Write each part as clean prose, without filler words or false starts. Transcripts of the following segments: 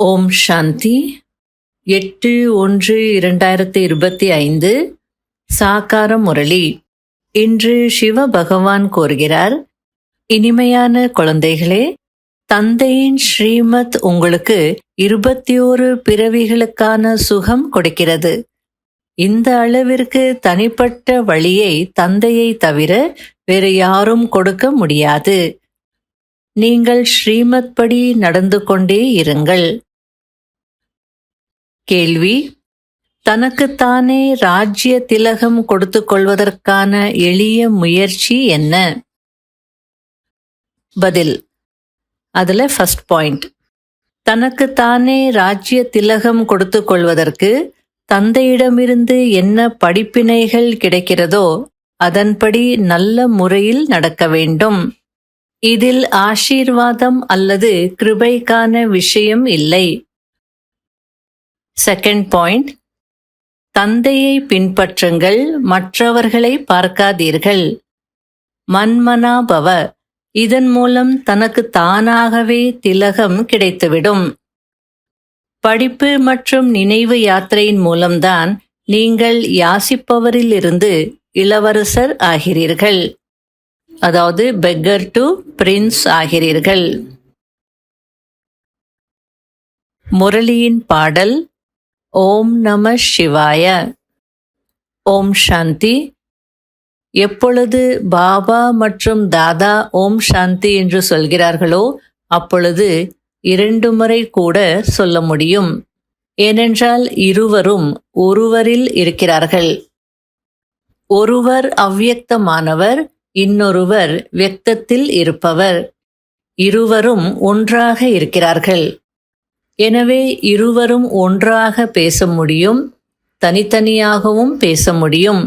ஓம் சாந்தி. 8/1/2025 சாகார முரளி. இன்று சிவ பகவான் கூறுகிறார், இனிமையான குழந்தைகளே, தந்தையின் ஸ்ரீமத் உங்களுக்கு 21 பிறவிகளுக்கான சுகம் கொடுக்கிறது. இந்த அளவிற்கு தனிப்பட்ட வழியை தந்தையை தவிர வேறு யாரும் கொடுக்க முடியாது. நீங்கள் ஸ்ரீமத் படி நடந்து கொண்டே இருங்கள். கேள்வி: தனக்குத்தானே ராஜ்ய திலகம் கொடுத்து கொள்வதற்கான எளிய முயற்சி என்ன? பதில்: அதுல ஃபர்ஸ்ட் பாயிண்ட், தனக்குத்தானே ராஜ்ய திலகம் கொடுத்து கொள்வதற்கு தந்தையிடமிருந்து என்ன படிப்பினைகள் கிடைக்கிறதோ அதன்படி நல்ல முறையில் நடக்க வேண்டும். இதில் ஆசீர்வாதம் அல்லது கிருபைக்கான விஷயம் இல்லை. செகண்ட் பாயிண்ட், தந்தையை பின்பற்றுங்கள், மற்றவர்களை பார்க்காதீர்கள். மன்மனா பவ. இதன் மூலம் தனக்கு தானாகவே திலகம் கிடைத்துவிடும். படிப்பு மற்றும் நினைவு யாத்திரையின் மூலம்தான் நீங்கள் யாசிப்பவரிலிருந்து இளவரசர் ஆகிறீர்கள். அதாவது பெக்கர் டு பிரின்ஸ் ஆகிறீர்கள். முரளியின் பாடல்: ஓம் நம சிவாய. ஓம் சாந்தி. எப்பொழுது பாபா மற்றும் தாதா ஓம் சாந்தி என்று சொல்கிறார்களோ அப்பொழுது 2 முறை கூட சொல்ல முடியும். ஏனென்றால் இருவரும் ஒருவரில் இருக்கிறார்கள். ஒருவர் அவ்யக்தமானவர், இன்னொருவர் வியக்தத்தில் இருப்பவர். இருவரும் ஒன்றாக இருக்கிறார்கள். எனவே இருவரும் ஒன்றாக பேச முடியும், தனித்தனியாகவும் பேச முடியும்.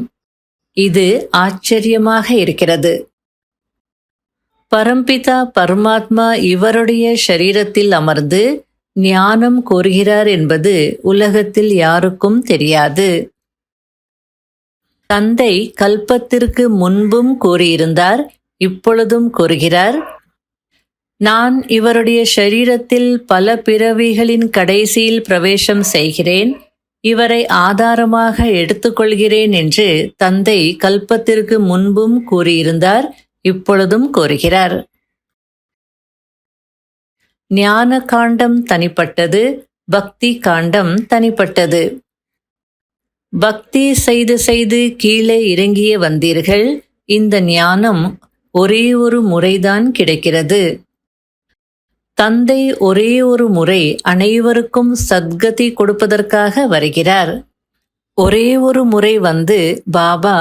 இது ஆச்சரியமாக இருக்கிறது. பரம்பிதா பரமாத்மா இவருடைய ஷரீரத்தில் அமர்ந்து ஞானம் கூறுகிறார் என்பது உலகத்தில் யாருக்கும் தெரியாது. தந்தை கல்பத்திற்கு முன்பும் கூறியிருந்தார், இப்பொழுதும் கூறுகிறார். நான் இவருடைய ஷரீரத்தில் பல பிறவிகளின் கடைசியில் பிரவேசம் செய்கிறேன், இவரை ஆதாரமாக எடுத்துக்கொள்கிறேன் என்று தந்தை கல்பத்திற்கு முன்பும் கூறியிருந்தார், இப்பொழுதும் கூறுகிறார். ஞான காண்டம் தனிப்பட்டது, பக்தி காண்டம் தனிப்பட்டது. பக்தி செய்து செய்து கீழே இறங்கிய வந்தீர்கள். இந்த ஞானம் ஒரே ஒரு முறைதான் கிடைக்கிறது. தந்தை ஒரே ஒரு முறை அனைவருக்கும் சத்கதி கொடுப்பதற்காக வருகிறார். ஒரே ஒரு முறை வந்து பாபா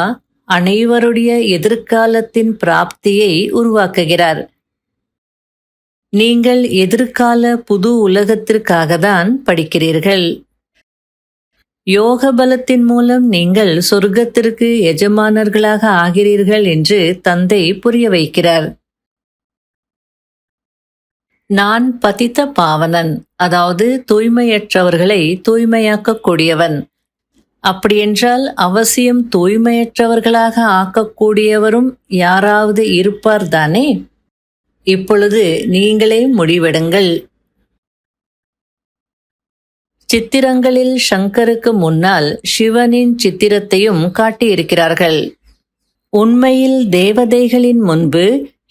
அனைவருடைய எதிர்காலத்தின் பிராப்தியை உருவாக்குகிறார். நீங்கள் எதிர்கால புது உலகத்திற்காக தான் படிக்கிறீர்கள். யோக பலத்தின் மூலம் நீங்கள் சொர்க்கத்திற்கு எஜமானர்களாக ஆகிறீர்கள் என்று தந்தை புரிய வைக்கிறார். நான் பதித்த பாவனன், அதாவது தூய்மையற்றவர்களை தூய்மையாக்கக்கூடியவன். அப்படியென்றால் அவசியம் தூய்மையற்றவர்களாக ஆக்கக்கூடியவரும் யாராவது இருப்பார் தானே? இப்பொழுது நீங்களே முடிவெடுங்கள். சித்திரங்களில் சங்கருக்கு முன்னால் சிவனின் சித்திரத்தையும் காட்டியிருக்கிறார்கள். உண்மையில் தேவதைகளின் முன்பு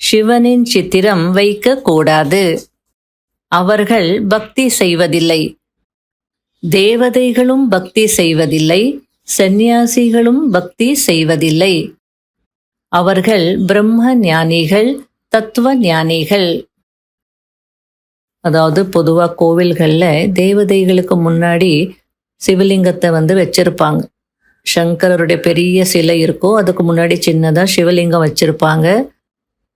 சிவனின் சித்திரம் வைக்க கூடாது. அவர்கள் பக்தி செய்வதில்லை. தேவதைகளும் பக்தி செய்வதில்லை, சந்நியாசிகளும் பக்தி செய்வதில்லை. அவர்கள் பிரம்ம ஞானிகள், தத்துவ ஞானிகள். அதாவது பொதுவாக கோவில்களில் தேவதைகளுக்கு முன்னாடி சிவலிங்கத்தை வச்சிருப்பாங்க. சங்கரருடைய பெரிய சிலை இருக்கோ அதுக்கு முன்னாடி சின்னதாக சிவலிங்கம் வச்சிருப்பாங்க.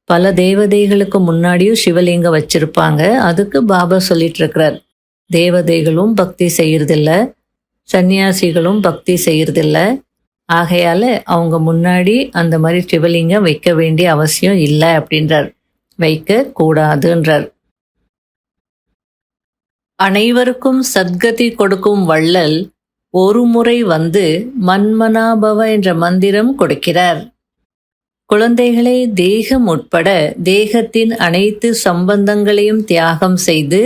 பல தேவதைகளுக்கு முன்னாடியும் சிவலிங்கம் வச்சிருப்பாங்க. அதுக்கு பாபா சொல்லிட்டு இருக்கிறார், தேவதைகளும் பக்தி செய்யறதில்ல, சன்னியாசிகளும் பக்தி செய்யறதில்ல. ஆகையால அவங்க முன்னாடி அந்த மாதிரி சிவலிங்கம் வைக்க வேண்டிய அவசியம் இல்லை அப்படின்றார், வைக்க கூடாதுன்றார். அனைவருக்கும் சத்கதி கொடுக்கும் வள்ளல் ஒரு முறை வந்து மன்மனாபவ என்ற மந்திரம் கொடுக்கிறார். குழந்தைகளே, தேகம் உட்பட தேகத்தின் அனைத்து சம்பந்தங்களையும் தியாகம் செய்து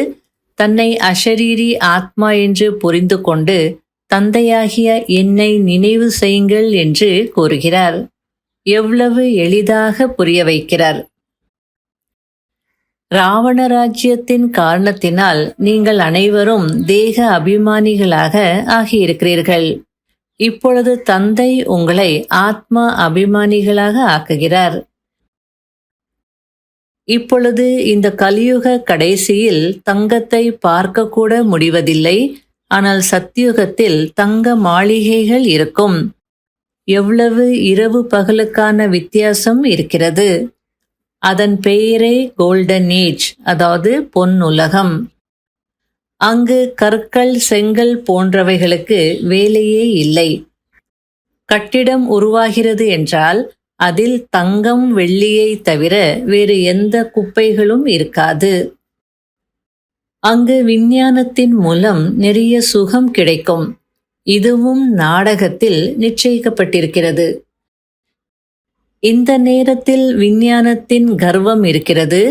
தன்னை அஷரீரி ஆத்மா என்று புரிந்து கொண்டு தந்தையாகிய என்னை நினைவு செய்யுங்கள் என்று கூறுகிறார். எவ்வளவு எளிதாக புரிய வைக்கிறார். ராவண ராஜ்யத்தின் காரணத்தினால் நீங்கள் அனைவரும் தேக அபிமானிகளாக ஆகியிருக்கிறீர்கள். இப்பொழுது தந்தை உங்களை ஆத்மா அபிமானிகளாக ஆக்குகிறார். இப்பொழுது இந்த கலியுக கடைசியில் தங்கத்தை பார்க்கக்கூட முடிவதில்லை. ஆனால் சத்தியுகத்தில் தங்க மாளிகைகள் இருக்கும். எவ்வளவு இரவு பகலுக்கான வித்தியாசம் இருக்கிறது. அதன் பெயரே கோல்டன் ஏஜ், அதாவது பொன் உலகம். அங்கு கற்கள் செங்கல் போன்றவைகளுக்கு வேலையே இல்லை. கட்டிடம் உருவாகிறது என்றால் அதில் தங்கம் வெள்ளியை தவிர வேறு எந்த குப்பைகளும் இருக்காது. அங்கு விஞ்ஞானத்தின் மூலம் நிறைய சுகம் கிடைக்கும். இதுவும் நாடகத்தில் நிச்சயிக்கப்பட்டிருக்கிறது. இந்த நேரத்தில் விஞ்ஞானத்தின் கர்வம் இருக்கிறது.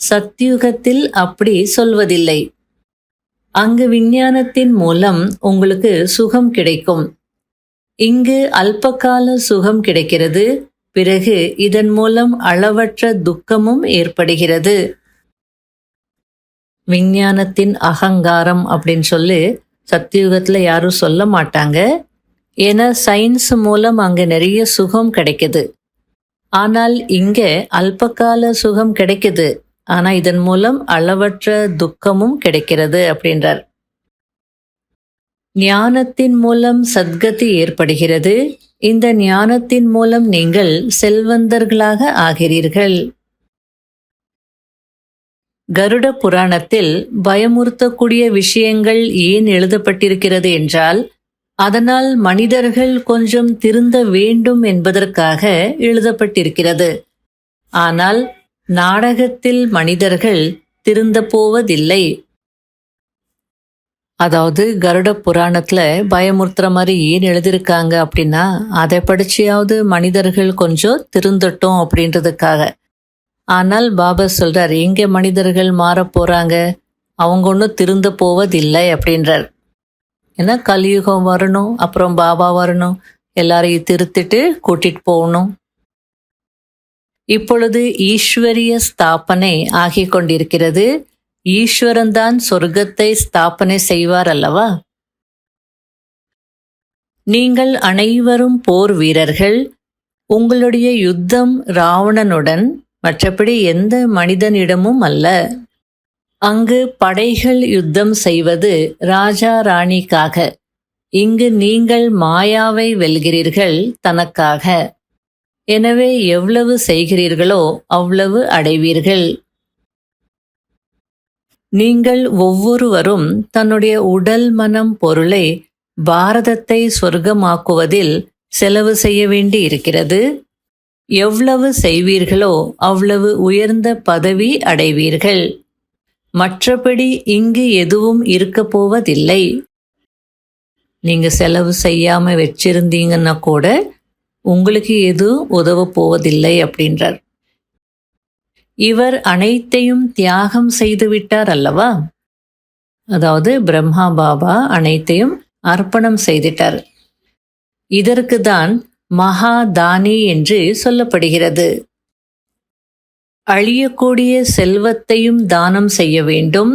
சத்யுகத்தில் அப்படி சொல்வதில்லை. அங்கு விஞ்ஞானத்தின் மூலம் உங்களுக்கு சுகம் கிடைக்கும். இங்கு அல்பகால சுகம் கிடைக்கிறது. பிறகு இதன் மூலம் அளவற்ற துக்கமும் ஏற்படுகிறது. விஞ்ஞானத்தின் அகங்காரம் அப்படின்னு சொல்லி சத்தியுகத்தில் யாரும் சொல்ல மாட்டாங்க. ஏன்னா சயின்ஸ் மூலம் அங்கே நிறைய சுகம் கிடைக்குது. ஆனால் இங்கே அல்பகால சுகம் கிடைக்குது. ஆனால் இதன் மூலம் அளவற்ற துக்கமும் கிடைக்கிறது அப்படின்றார். ஞானத்தின் மூலம் சத்கதி ஏற்படுகிறது. இந்த ஞானத்தின் மூலம் நீங்கள் செல்வந்தர்களாக ஆகிறீர்கள். கருட புராணத்தில் பயமுறுத்தக்கூடிய விஷயங்கள் ஏன் எழுதப்பட்டிருக்கிறது என்றால், அதனால் மனிதர்கள் கொஞ்சம் திருந்த வேண்டும் என்பதற்காக எழுதப்பட்டிருக்கிறது. ஆனால் நாடகத்தில் மனிதர்கள் திருந்த போவதில்லை. அதாவது கருட புராணத்துல பயமுறுத்துற மாதிரி ஏன் எழுதியிருக்காங்க அப்படின்னா, அதை படிச்சியாவது மனிதர்கள் கொஞ்சம் திருந்தட்டும் அப்படின்றதுக்காக. ஆனால் பாபா சொல்றார், எங்க மனிதர்கள் மாற போறாங்க, அவங்க ஒன்றும் திருந்த போவதில்லை அப்படின்றார். ஏன்னா கலியுகம் வரணும், அப்புறம் பாபா வரணும், எல்லாரையும் திருத்திட்டு கூட்டிட்டு போகணும். இப்பொழுது ஈஸ்வரிய ஸ்தாபனை ஆகிக் கொண்டிருக்கிறது. ஈஸ்வரன்தான் சொர்க்கத்தை ஸ்தாபனை செய்வார் அல்லவா? நீங்கள் அனைவரும் போர் வீரர்கள். உங்களுடைய யுத்தம் ராவணனுடன், மற்றபடி எந்த மனிதனிடமும் அல்ல. அங்கு படைகள் யுத்தம் செய்வது ராஜா ராணிக்காக. இங்கு நீங்கள் மாயாவை வெல்கிறீர்கள் தனக்காக. எனவே எவ்வளவு செய்கிறீர்களோ அவ்வளவு அடைவீர்கள். நீங்கள் ஒவ்வொருவரும் தன்னுடைய உடல் மனம் பொருளை பாரதத்தை சொர்க்கமாக்குவதில் செலவு செய்ய வேண்டி இருக்கிறது. எவ்வளவு செய்வீர்களோ அவ்வளவு உயர்ந்த பதவி அடைவீர்கள். மற்றபடி இங்கு எதுவும் இருக்க போவதில்லை. நீங்க செலவு செய்யாம வச்சிருந்தீங்கன்னா கூட உங்களுக்கு எதுவும் உதவ போவதில்லை அப்படின்றார். இவர் அனைத்தையும் தியாகம் செய்து விட்டார் அல்லவா? அதாவது பிரம்மா பாபா அனைத்தையும் அர்ப்பணம் செய்துட்டார். இதற்கு தான் மகாதானி என்று சொல்லப்படுகிறது. அழியக்கூடிய செல்வத்தையும் தானம் செய்ய வேண்டும்,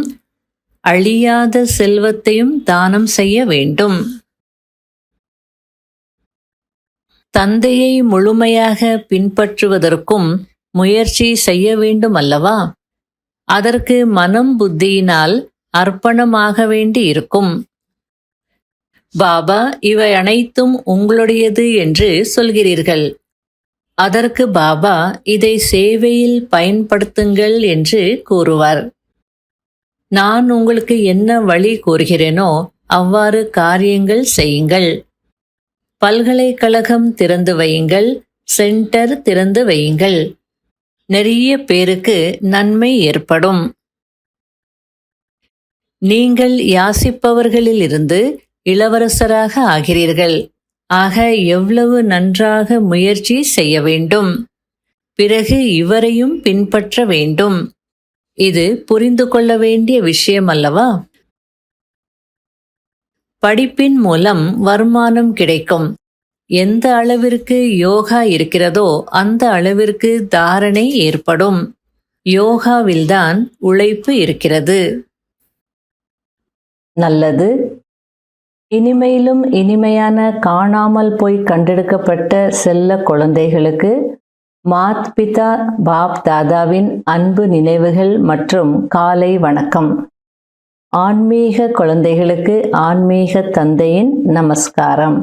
அழியாத செல்வத்தையும் தானம் செய்ய வேண்டும். தந்தையை முழுமையாக பின்பற்றுவதற்கும் முயற்சி செய்ய வேண்டும் அல்லவா? அதற்கு மனம் புத்தியினால் அர்ப்பணமாக வேண்டி இருக்கும். பாபா இவை அனைத்தும் உங்களுடையது என்று சொல்கிறீர்கள். அதற்கு பாபா இதை சேவையில் பயன்படுத்துங்கள் என்று கூறுவார். நான் உங்களுக்கு என்ன வழி கூறுகிறேனோ அவ்வாறு காரியங்கள் செய்யுங்கள். பல்கலைக்கழகம் திறந்து வையுங்கள், சென்டர் திறந்து வையுங்கள். நிறைய பேருக்கு நன்மை ஏற்படும். நீங்கள் யாசிப்பவர்களிலிருந்து இளவரசராக ஆகிறீர்கள். ஆக எவ்வளவு நன்றாக முயற்சி செய்ய வேண்டும். பிறகு இவரையும் பின்பற்ற வேண்டும். இது புரிந்து கொள்ள வேண்டிய விஷயம் அல்லவா? படிப்பின் மூலம் வருமானம் கிடைக்கும். எந்த அளவிற்கு யோகா இருக்கிறதோ அந்த அளவிற்கு தாரணை ஏற்படும். யோகாவில்தான் உழைப்பு இருக்கிறது. நல்லது. இனிமையிலும் இனிமையான காணாமல் போய் கண்டெடுக்கப்பட்ட செல்ல குழந்தைகளுக்கு மாத் பிதா பாப் தாதாவின் அன்பு நினைவுகள் மற்றும் காலை வணக்கம். ஆன்மீக குழந்தைகளுக்கு ஆன்மீக தந்தையின் நமஸ்காரம்.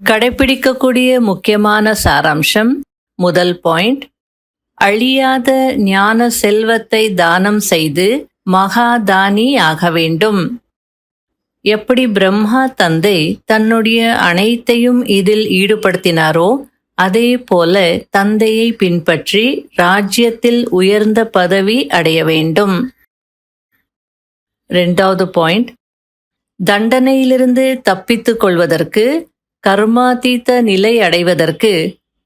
கடைபிடிக்கக்கூடிய முக்கியமான சாராம்சம். முதல் பாயிண்ட், அழியாத ஞான செல்வத்தை தானம் செய்து மகாதானி ஆக வேண்டும். எப்படி பிரம்மா தந்தை தன்னுடைய அனைத்தையும் இதில் ஈடுபடுத்தினாரோ அதே போல தந்தையை பின்பற்றி ராஜ்யத்தில் உயர்ந்த பதவி அடைய வேண்டும். இரண்டாவது பாயிண்ட், தண்டனையிலிருந்து தப்பித்துக் கொள்வதற்கு, கர்மாதீத நிலை அடைவதற்கு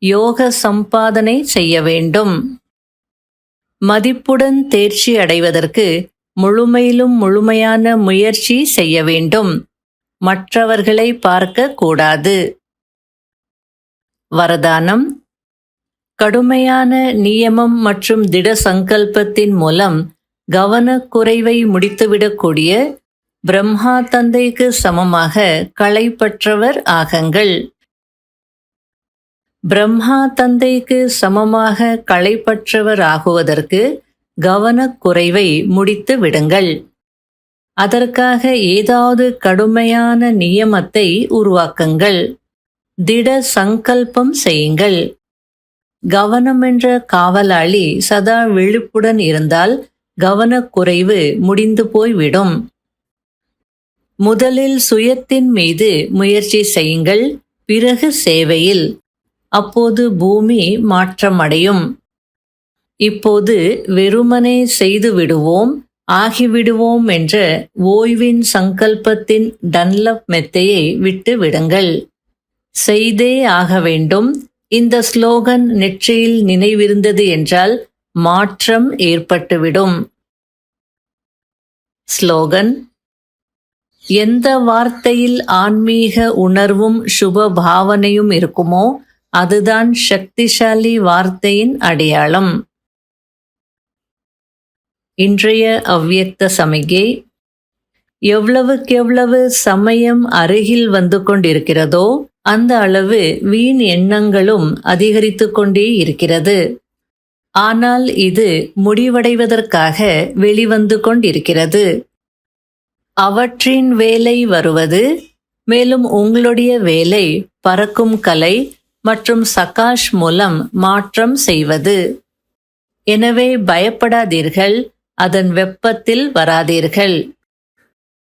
யோக சம்பாதனை செய்ய வேண்டும். மதிப்புடன் தேர்ச்சி அடைவதற்கு முழுமையிலும் முழுமையான முயற்சி செய்ய வேண்டும். மற்றவர்களை பார்க்க கூடாது. வரதானம். கடுமையான நியமம் மற்றும் திட சங்கல்பத்தின் மூலம் கவனக்குறைவை முடித்துவிடக்கூடிய பிரம்மா தந்தைக்கு சமமாக களைப்பற்றவர் ஆகுங்கள். பிரம்மா தந்தைக்கு சமமாக களைப்பற்றவர் ஆகுவதற்கு கவனக்குறைவை முடித்து விடுங்கள். அதற்காக ஏதாவது கடுமையான நியமத்தை உருவாக்குங்கள். திட சங்கல்பம் செய்யுங்கள். கவனம் என்ற காவலாளி சதா விழிப்புடன் இருந்தால் கவனக்குறைவு முடிந்து போய்விடும். முதலில் சுயத்தின் மீது முயற்சி செய்யுங்கள், பிறகு சேவையில். அப்போது பூமி மாற்றமடையும். இப்போது வெறுமனே செய்து விடுவோம், ஆகிவிடுவோம் என்ற ஓய்வின் சங்கல்பத்தின் டன்லப் மெத்தையை விட்டு விடுங்கள். செய்தே ஆக வேண்டும். இந்த ஸ்லோகன் நெற்றியில் நினைவிருந்தது என்றால் மாற்றம் ஏற்பட்டுவிடும். ஸ்லோகன். எந்த வார்த்தையில் ஆன்மீக உணர்வும் சுப பாவனையும் இருக்குமோ அதுதான் சக்திசாலி வார்த்தையின் அடையாளம். இன்றைய அவ்வியக்த சமிகை. எவ்வளவுக்கெவ்வளவு சமயம் அருகில் வந்து கொண்டிருக்கிறதோ அந்த அளவு வீண் எண்ணங்களும் அதிகரித்து கொண்டே இருக்கிறது. ஆனால் இது முடிவடைவதற்காக வெளிவந்து கொண்டிருக்கிறது. அவற்றின் வேலை வருவது, மேலும் உங்களுடைய வேலை பறக்கும் கலை மற்றும் சகாஷ் மூலம் மாற்றம் செய்வது. எனவே பயப்படாதீர்கள், அதன் வெப்பத்தில் வராதீர்கள்.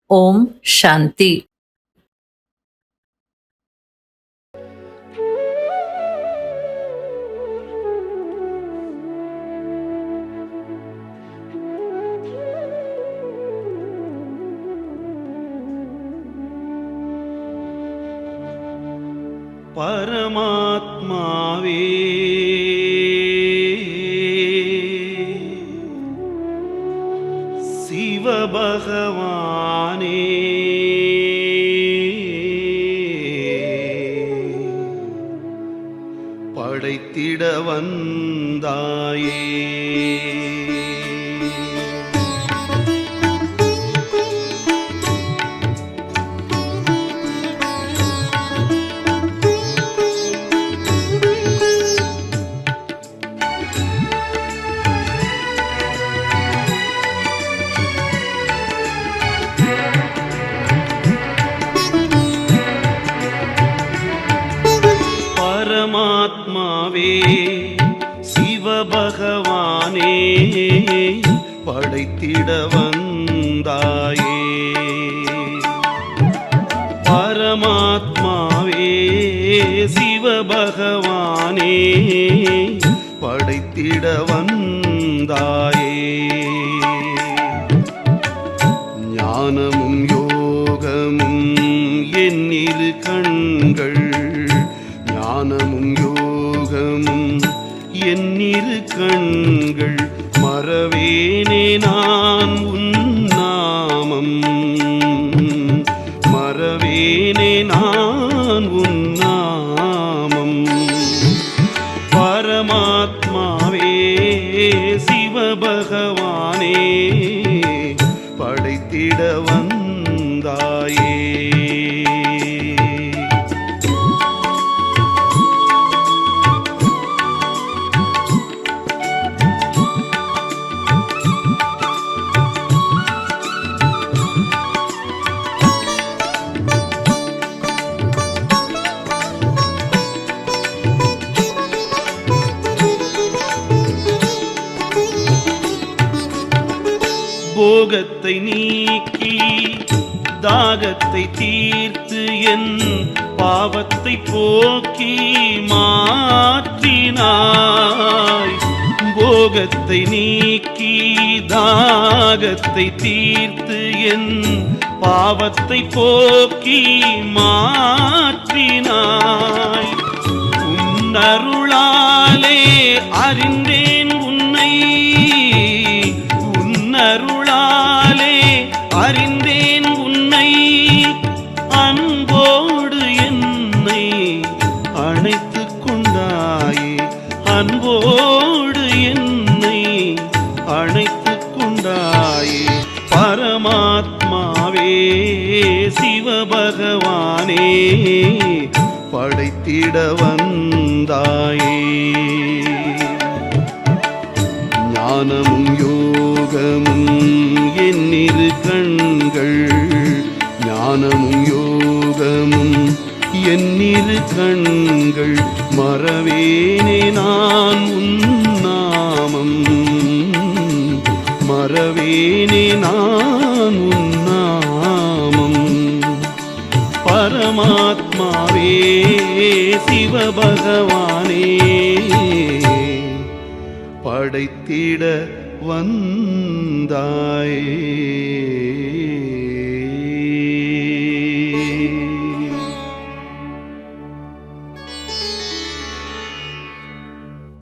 ஓம் சாந்தி. பரமாத்மாவே சிவபகவானே படைத்திட வந்தாயே. பரமாத்மாவே சிவபகவானே படைத்திட வந்தாயே. பரமாத்மாவே சிவபகவானே படைத்திட வந்தாயே. ஞானமும் யோகமும் என்னிரு கண்கள், ஞானமும் யோகமும் என்னிரு கண்கள் மறவேனே நான் உன் நாமம் மறவேனே நான் உன் நாமம் பரமாத்மாவே சிவபகவானே படைத்திட வந்தாயே போகத்தை நீக்கி தாகத்தை தீர்த்து என் பாவத்தை போக்கி மாற்றினாய் போகத்தை நீக்கி தாகத்தை தீர்த்து என் பாவத்தை போக்கி மாற்றினாய் உன்னருளாலே அறிந்தேன் உன்னை உன்னருளாலே அறிந்தேன் உன்னை அன்போடு என்னை அணைத்துக் கொண்டாயே அன்போடு என்னை அணைத்துக் கொண்டாயே பரமாத்மாவே சிவபகவானே படைத்திட வந்தாயே ஞானமும் யோகமும் என்னிரு கண்கள் ஞானமும் யோகமும் என்னிரு கண்கள் மறவேனே நான் உன் நாமம் மறவேனே நான் உன் நாமம் பரமாத்மாவே சிவபகவானே படைத்திட வந்தாயே